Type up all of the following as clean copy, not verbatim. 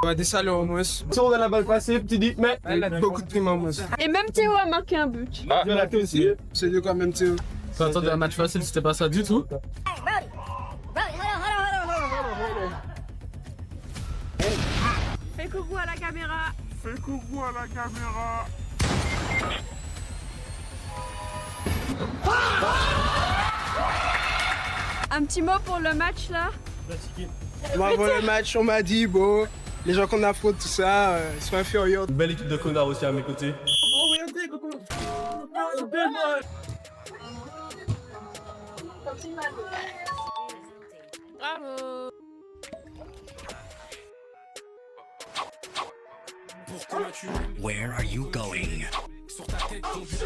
Ouais, des salauds au moins. Si on a la balle passée, petit dit, mais elle a beaucoup de primes au moins. Et même Théo a marqué un but. Ah, la tête aussi. C'est dur quand même, Théo. T'attendais un match facile, c'était pas ça du tout. Fais coucou à la caméra. Fais coucou à la caméra. Un petit mot pour le match là. Avant le match, on m'a dit, bon, les gens qu'on affronte, tout ça, ils sont inférieurs. Belle équipe de connards aussi à mes côtés. Bravo. Where are you going? Sur ta tête, ton but.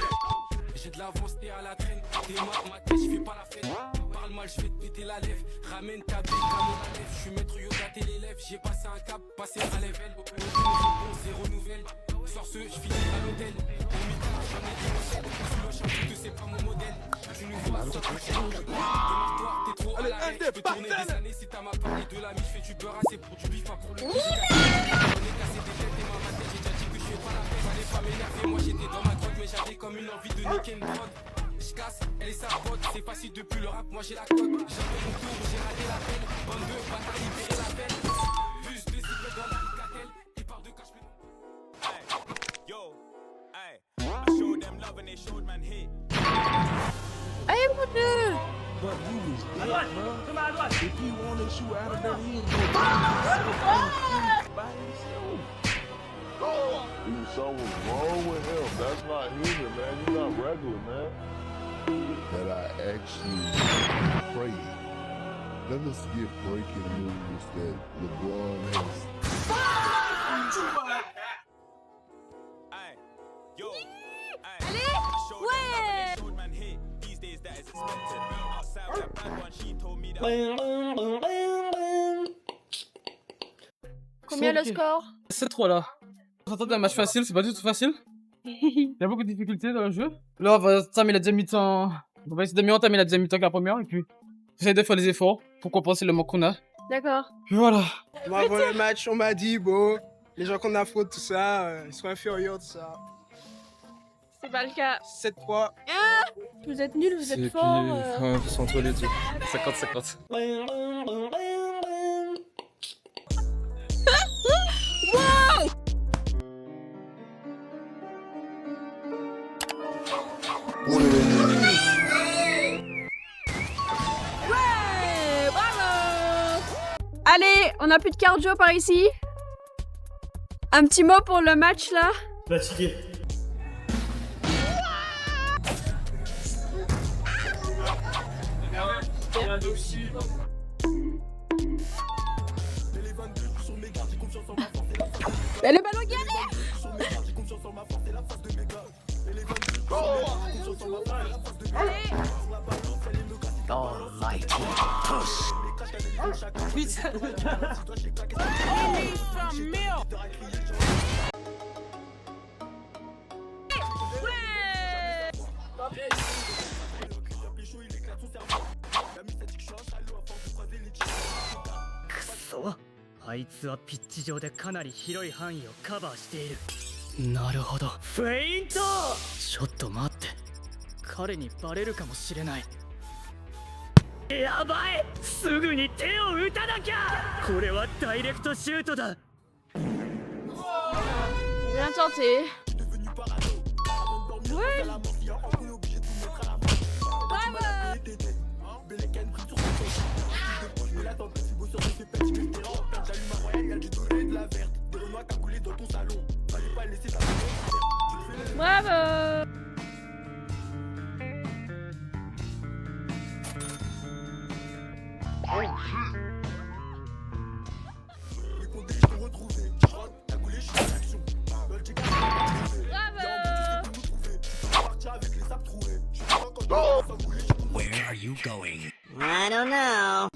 J'ai de l'avance, t'es à la traîne. T'es ma tête, j'fais pas la fête. Parle mal, j'vais te péter la lèvre. Ramène ta bille à mon lèvre. J'suis maître yoga, t'es l'élève. J'ai passé un cap, passé à level. Aucune réponse, zéro nouvelle. Sors ce, j'finis à l'hôtel. Au mitard, j'en ai des recettes. Tu lâches un peu, c'est pas mon modèle. Tu nous vois sur ta chaîne. Démarre-toi, t'es trop à l'arrêt. J'peux tourner des années si t'as ma parole de la mise. J'fais du beurre assez pour du bif, pas pour le bif. On est cassé des têtes et ma tête. J'ai déjà dit que j'fais pas la fête. Fallait pas m'énerver, moi j'étais dans ma grotte. Mais j'avais comme une envie de niquer une prod. J'casse, elle est sa pote, c'est facile depuis le rap, moi j'ai la cote. J'ai fait mon tour, j'ai raté la peine. Bande de bâtards, libérez la peine. Bus de cycle dans la catelle, il part de cache. Hey, yo, hey, I showed them love and they showed man hate. Allez mon dieu. If you want to shoot out of there, he ain't gonna by himself. Something's wrong with him. That's not human, man. He's not regular, man. That I actually prayed. Let us get breaking news that LeBron has. Hey, yo, hey, Allez, I showed them love and ouais. they showed man hate. These days that is expected. Outside with that bad one, she told me that. Combien le score? 7-3 là. On s'attendait à un match facile, c'est pas du tout facile. Il y a beaucoup de difficultés dans le jeu. Là, on va entamer la deuxième mi-temps. On va essayer de mieux entamer la deuxième mi-temps que la première. Et puis, j'essaie de faire les efforts pour compenser le manque qu'on a. D'accord. Et voilà. Avant le match, on m'a dit, bon, les gens qu'on affronte, tout ça, ils sont inférieurs, tout ça. C'est pas le cas. 7-3. Vous êtes nuls, vous êtes forts. C'est entre les deux. 50-50. Ouais, bravo. Allez, on a plus de cardio par ici. Un petit mot pour le match là. Fatigué. Mais le ballon gagné. Allez. Almighty push. Kuso. あいつはピッチ上でかなり広い範囲をカバーしている。なるほど。フェイント。ちょっと待って。彼にバレるかもしれない。やばい。すぐに手を打たなきゃ。これはダイレクトシュートだ。 Bien tenté. Ouais. Bravo. Bravo. Where are you going? I don't know.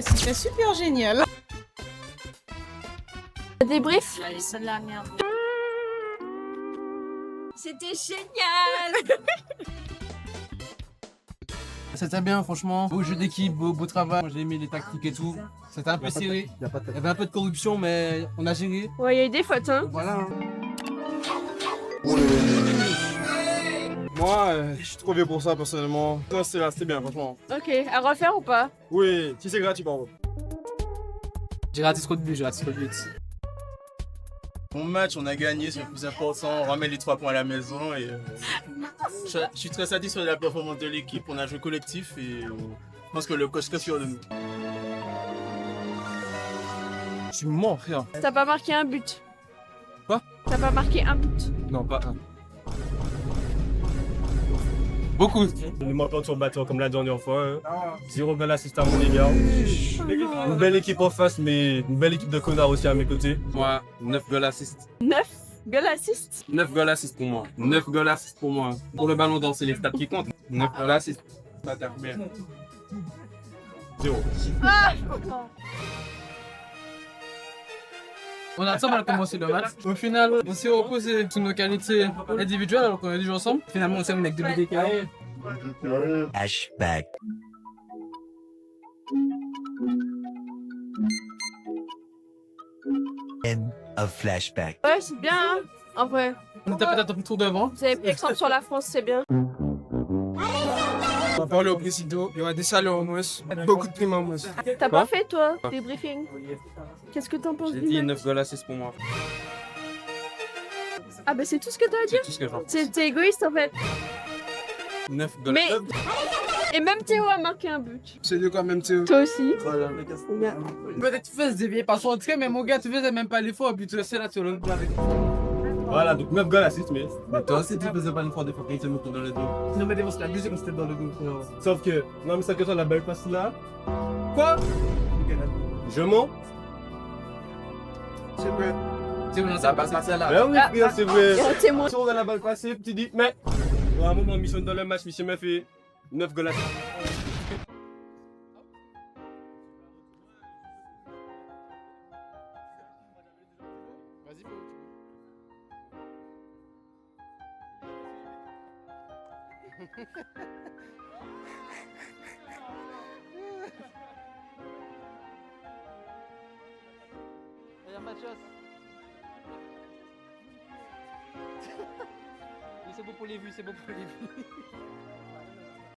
C'était super génial. Débrief. C'était génial. C'était bien, franchement. Beau jeu d'équipe, beau travail. J'ai aimé les tactiques et tout. C'était un peu serré. Il y avait un peu de corruption, mais on a géré. Ouais, il y a eu des fautes, hein. Voilà. Hein. Moi, je suis trop vieux pour ça personnellement. Non, c'était bien, franchement. Ok, à refaire ou pas? Oui, si c'est gratuit, pardon. J'ai raté trop de buts, Mon match, on a gagné, c'est le plus important. On ramène les 3 points à la maison et je suis très satisfait de la performance de l'équipe. On a joué collectif et je pense que le coach est sûr de nous. Je suis mort, frère. T'as pas marqué un but. Quoi? T'as pas marqué un but. Non, pas un. Beaucoup. Les menteurs sont battants comme la dernière fois. 0 goal assist à mon égard. Une belle équipe en face, mais une belle équipe de connards aussi à mes côtés. Moi, 9 goal assist. 9 goal assist. 9 goal assist pour moi. 9 goal assist pour moi. Pour le ballon d'or, c'est les stats qui comptent. 9 goal assist. Ça tape bien. 0. On a ensemble à commencer le match. Au final, on s'est opposé sur nos qualités individuelles alors qu'on a joué ensemble. Finalement, on s'est mis avec 2 buts d'écart. Flashback. End of flashback. Ouais, c'est bien, hein. En vrai. On était peut-être un peu tour devant. Vous avez pris exemple sur la France, c'est bien. On va parler au président. Il y aura des salaires en moins. Beaucoup de primes en moins. T'as pas fait, toi, des briefings? Qu'est-ce que t'en penses J'ai du dit match? 9 goal assist pour moi. Ah bah c'est tout ce que t'as à dire? C'est tout ce que j'en pense. T'es égoïste en fait. 9 goal Mais... Et même Théo a marqué un but. C'est de quoi même Théo? Toi aussi. Peut-être tu fais se dévier par son entrée, mais mon gars, tu faisais même pas l'effort, puis tu restais là sur le plan avec. Voilà, donc 9 goal assist, mais. Mais toi aussi, tu faisais pas l'effort des fois quand il te met dans le dos. Non, mais des fois, c'est la musique quand c'était dans le dos. Sauf que, non, mais ça que toi, la belle passe là. Quoi? Je mens. C'est vrai. Tu vois, ça passe à celle-là. Mais oui, frère, c'est vrai. Il y a un témoin. Si on a la balle passée, tu dis, mais. À un moment, mission dans le match, monsieur m'a fait 9 goal assist. C'est beau pour les vues, c'est beau pour les vues.